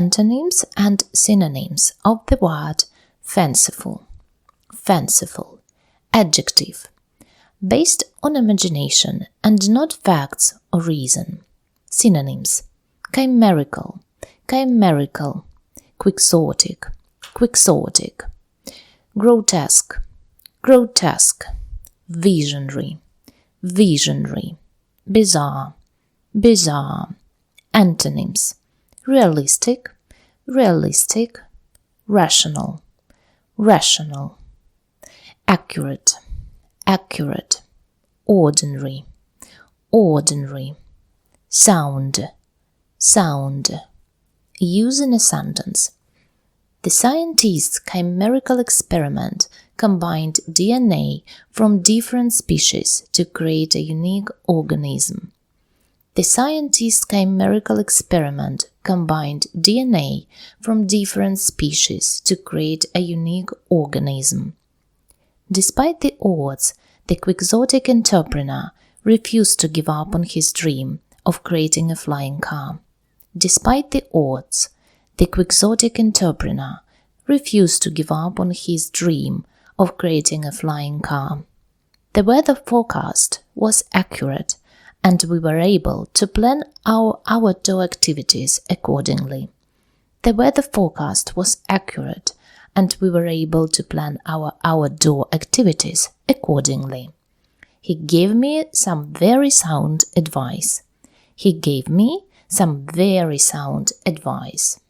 antonyms and synonyms of the word fanciful. Fanciful. Adjective. Based on imagination and not facts or reason. Synonyms. Chimerical. Chimerical. Quixotic. Quixotic. Grotesque. Grotesque. Visionary. Visionary. Bizarre. Bizarre. Antonyms. Realistic. Realistic. Rational. Rational. Accurate. Accurate. Ordinary. Ordinary. Sound. Sound. Use in a sentence. The scientists' chimerical experiment combined DNA from different species to create a unique organism. The scientists' chimerical experiment combined DNA from different species to create a unique organism. Despite the odds, the quixotic entrepreneur refused to give up on his dream of creating a flying car. Despite the odds, the quixotic entrepreneur refused to give up on his dream of creating a flying car. The weather forecast was accurate, and we were able to plan our outdoor activities accordingly. The weather forecast was accurate, and we were able to plan our outdoor activities accordingly. He gave me some very sound advice. He gave me some very sound advice.